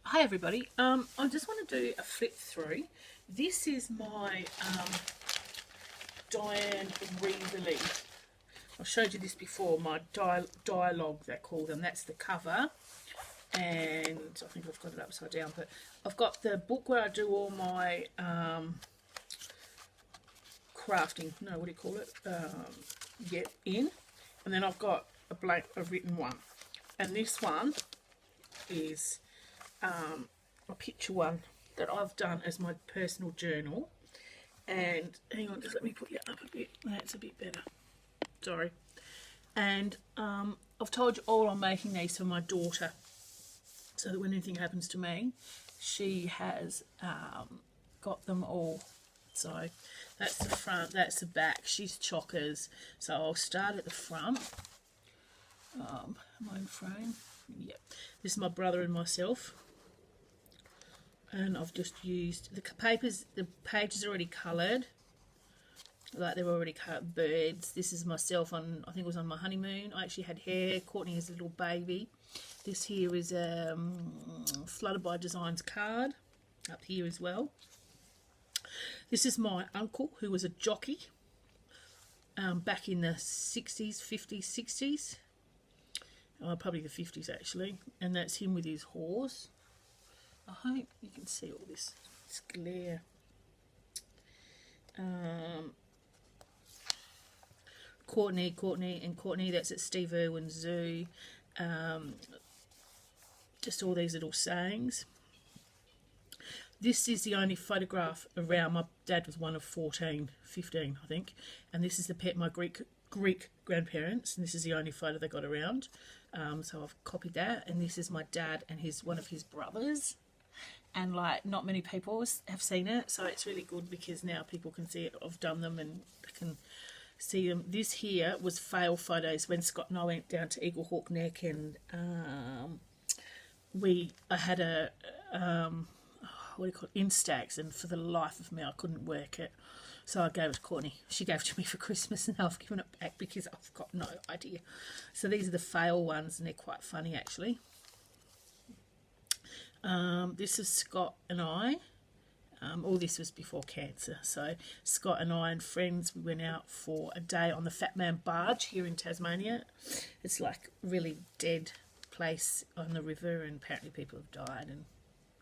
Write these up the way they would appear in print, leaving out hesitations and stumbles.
Hi everybody. I just want to do a flip through. This is my Diane Reevely. I showed you this before. My dialogue, they call them. That's the cover, and I think I've got it upside down. But I've got the book where I do all my crafting. No, what do you call it? In, and then I've got a written one, and this one is a picture one that I've done as my personal journal. And hang on, just let me put you up a bit. That's a bit better. Sorry. And I've told you all I'm making these for my daughter, so that when anything happens to me, she has got them all. So that's the front, that's the back. She's chockers. So I'll start at the front. My own frame. Yep. This is my brother and myself. And I've just used the papers. The pages are already coloured, like they're already cut. Birds. This is myself on, I think it was on my honeymoon. I actually had hair. Courtney is a little baby. This here is a Flooded by Designs card up here as well. This is my uncle, who was a jockey back in the 60s, 50s, 60s. Probably the 50s actually. And that's him with his horse. I hope you can see all this glare. Courtney, that's at Steve Irwin Zoo. Just all these little sayings. This is the only photograph around. My dad was one of 15, I think. And this is my Greek grandparents, and this is the only photo they got around. So I've copied that, and this is my dad and one of his brothers. And like, not many people have seen it, so it's really good because now people can see it. I've done them and they can see them. This here was fail photos when Scott and I went down to Eagle Hawk Neck, and I had a what do you call it, Instax, and for the life of me I couldn't work it, so I gave it to Courtney. She gave it to me for Christmas, and I've given it back because I've got no idea. So these are the fail ones, and they're quite funny actually. This is Scott and I. All this was before cancer. So Scott and I and friends, we went out for a day on the Fat Man Barge here in Tasmania. It's like a really dead place on the river, and apparently people have died, and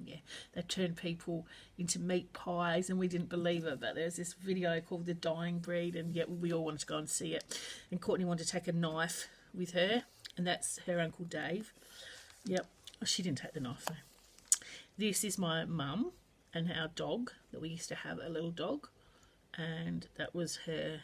yeah, they turned people into meat pies, and we didn't believe it, but there's this video called The Dying Breed, and yeah, we all wanted to go and see it. And Courtney wanted to take a knife with her, and that's her Uncle Dave. Yep, she didn't take the knife though. This is my mum and our dog that we used to have, a little dog, and that was her.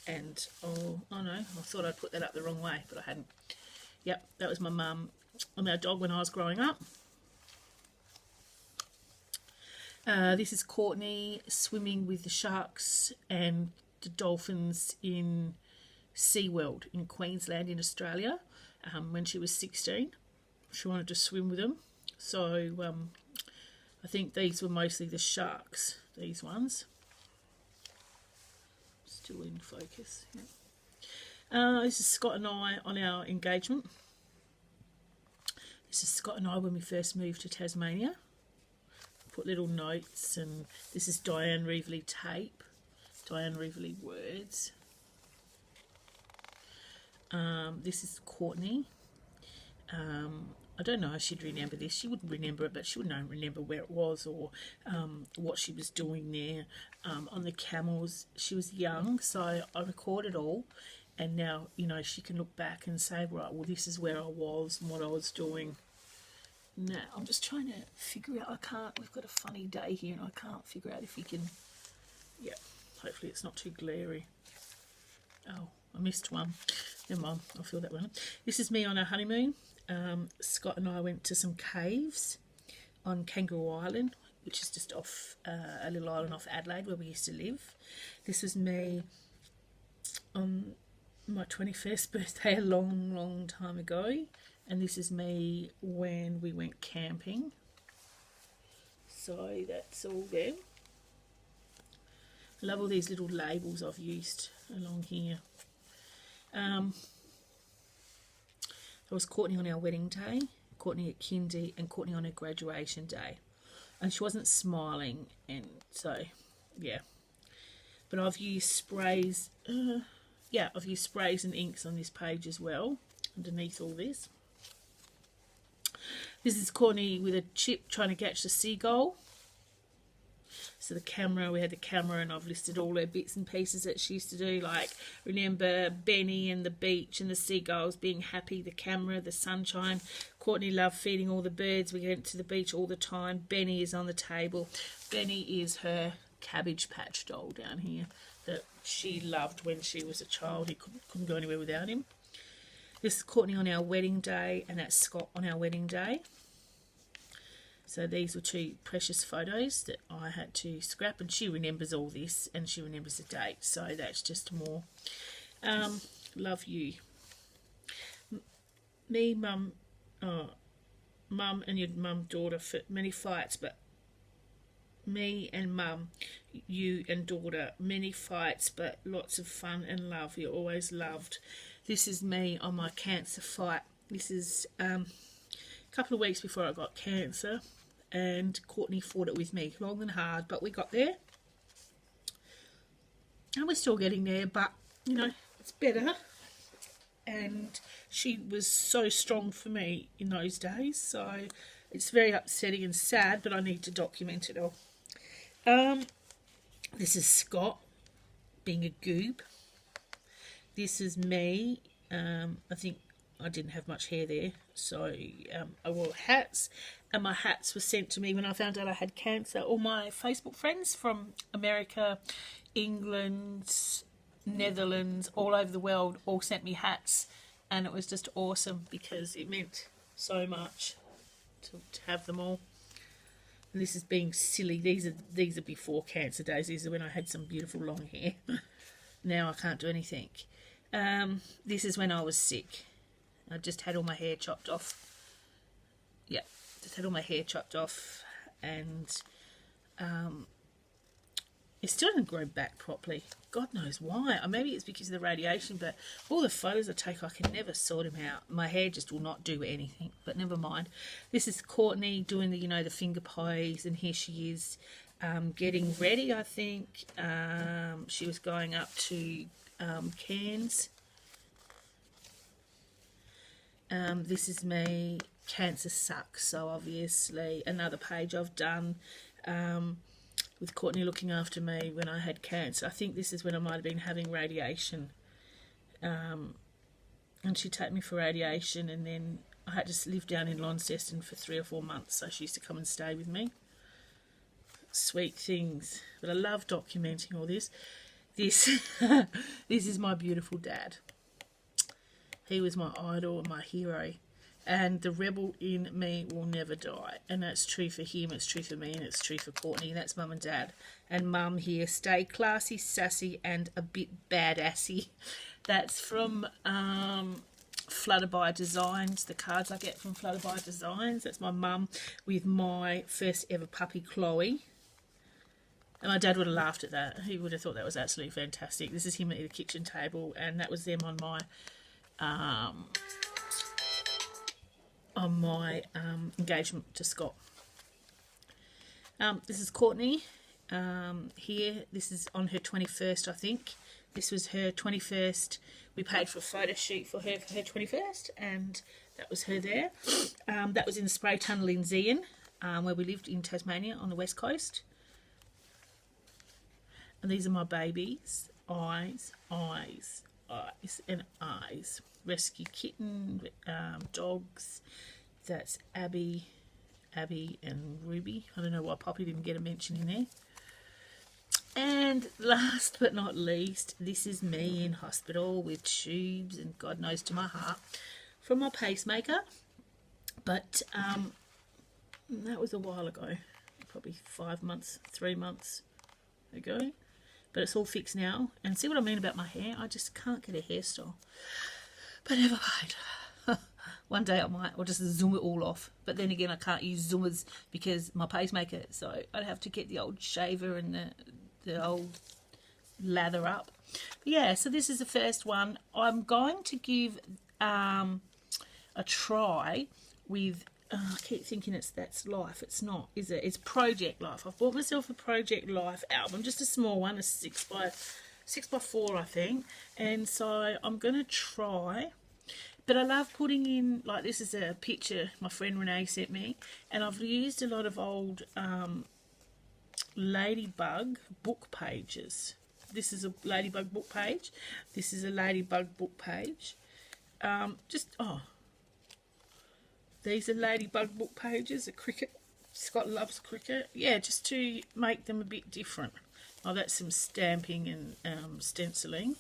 And oh no, I thought I'd put that up the wrong way, but I hadn't. Yep, that was my mum and our dog when I was growing up. This is Courtney swimming with the sharks and the dolphins in SeaWorld in Queensland in Australia when she was 16. She wanted to swim with them. So I think these were mostly the sharks, these ones. Still in focus. Yeah. This is Scott and I on our engagement. This is Scott and I when we first moved to Tasmania. Put little notes, and this is Diane Reevely tape, Diane Reevely words. This is Courtney. I don't know if she'd remember this. She wouldn't remember it, but she wouldn't remember where it was or what she was doing there. On the camels, she was young, so I recorded all, and now, you know, she can look back and say, right, well, this is where I was and what I was doing. Now, I'm just trying to figure out, we've got a funny day here, and I can't figure out if you can, yeah, hopefully it's not too glary. Oh, I missed one. Never mind, I'll fill that one up. This is me on our honeymoon. Scott and I went to some caves on Kangaroo Island, which is just off a little island off Adelaide where we used to live. This was me on my 21st birthday a long time ago, and this is me when we went camping. So that's all there. I love all these little labels I've used along here. That was Courtney on our wedding day. Courtney at kindy, and Courtney on her graduation day. And she wasn't smiling, and so, yeah. But I've used sprays, I've used sprays and inks on this page as well, underneath all this. This is Courtney with a chip trying to catch the seagull. So the camera, we had the camera, and I've listed all her bits and pieces that she used to do, like remember Benny and the beach and the seagulls being happy, the camera, the sunshine. Courtney loved feeding all the birds. We went to the beach all the time. Benny is on the table. Benny is her Cabbage Patch doll down here that she loved when she was a child. He couldn't go anywhere without him. This is Courtney on our wedding day, and that's Scott on our wedding day. So these were two precious photos that I had to scrap, and she remembers all this, and she remembers the date, so that's just more. Love you. Me, Mum, Mum and your mum, daughter, for many fights, but me and Mum, you and daughter, many fights, but lots of fun and love. You're always loved. This is me on my cancer fight. This is a couple of weeks before I got cancer, and Courtney fought it with me, long and hard, but we got there. And we're still getting there, but, you know, it's better. And she was so strong for me in those days, so it's very upsetting and sad, but I need to document it all. This is Scott being a goob. This is me. I think I didn't have much hair there, so I wore hats, and my hats were sent to me when I found out I had cancer. All my Facebook friends from America, England, Netherlands, all over the world, all sent me hats, and it was just awesome because it meant so much to have them all. And this is being silly. These are before cancer days. These are when I had some beautiful long hair. Now I can't do anything. This is when I was sick. I just had all my hair chopped off. Yeah, just had all my hair chopped off, and it still didn't grow back properly. God knows why. Or maybe it's because of the radiation, but all the photos I take, I can never sort them out. My hair just will not do anything, but never mind. This is Courtney doing the, the finger pose, and here she is getting ready, I think. She was going up to Cairns. This is me. Cancer sucks, so obviously another page I've done with Courtney looking after me when I had cancer. I think this is when I might have been having radiation, and she took me for radiation, and then I had to live down in Launceston for 3 or 4 months, so she used to come and stay with me. Sweet things. But I love documenting all this. This is my beautiful dad. He was my idol and my hero, and the rebel in me will never die, and that's true for him, it's true for me, and it's true for Courtney. That's Mum and Dad. And Mum here, stay classy, sassy, and a bit badassy. That's from Flutterby Designs, the cards I get from Flutterby Designs. That's my mum with my first ever puppy, Chloe. And my dad would have laughed at that. He would have thought that was absolutely fantastic. This is him at the kitchen table, and that was them on my engagement to Scott. This is Courtney here. This is on her 21st, I think. This was her 21st. We paid for a photo shoot for her 21st, and that was her there. That was in the spray tunnel in Zeehan, where we lived in Tasmania on the west coast. And these are my babies. Eyes, eyes, eyes, and eyes. Rescue kitten, dogs. That's Abby, and Ruby. I don't know why Poppy didn't get a mention in there. And last but not least, this is me in hospital with tubes and God knows to my heart from my pacemaker. But that was a while ago, probably 5 months, 3 months ago. But it's all fixed now. And see what I mean about my hair? I just can't get a hairstyle. But never mind. One day I might, or just zoom it all off. But then again, I can't use zoomers because my pacemaker. So I'd have to get the old shaver and the old lather up. But yeah, so this is the first one. I'm going to give a try with I keep thinking that's Life. It's not, is it? It's Project Life. I've bought myself a Project Life album, just a small one, a 6x4, I think. And so I'm going to try. But I love putting in, like, this is a picture my friend Renee sent me, and I've used a lot of old Ladybug book pages. This is a Ladybug book page. This is a Ladybug book page. These are Ladybug book pages, a cricket. Scott loves cricket. Yeah, just to make them a bit different. Oh, that's some stamping and stenciling.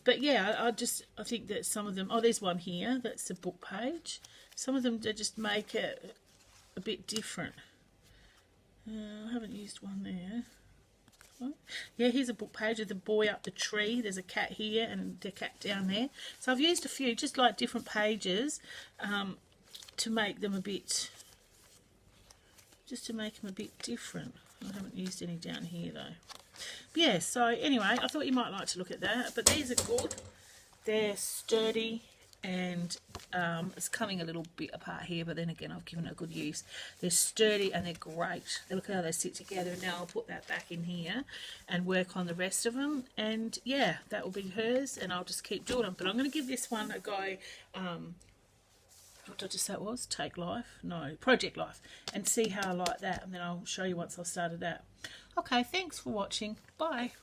But yeah, I think that some of them, oh, there's one here, that's the book page. Some of them, they just make it a bit different. I haven't used one there. Oh, yeah, here's a book page of the boy up the tree. There's a cat here and the cat down there. So I've used a few, just like different pages, to make them a bit, different. I haven't used any down here though. Yeah, so anyway, I thought you might like to look at that. But these are good. They're sturdy, and it's coming a little bit apart here, but then again, I've given it a good use. They're sturdy and they're great. Look how they sit together. Now I'll put that back in here and work on the rest of them. And yeah, that will be hers, and I'll just keep doing them. But I'm going to give this one a go. What did I just say it was? Take Life? No, Project Life. And see how I like that. And then I'll show you once I've started that. Okay, thanks for watching. Bye.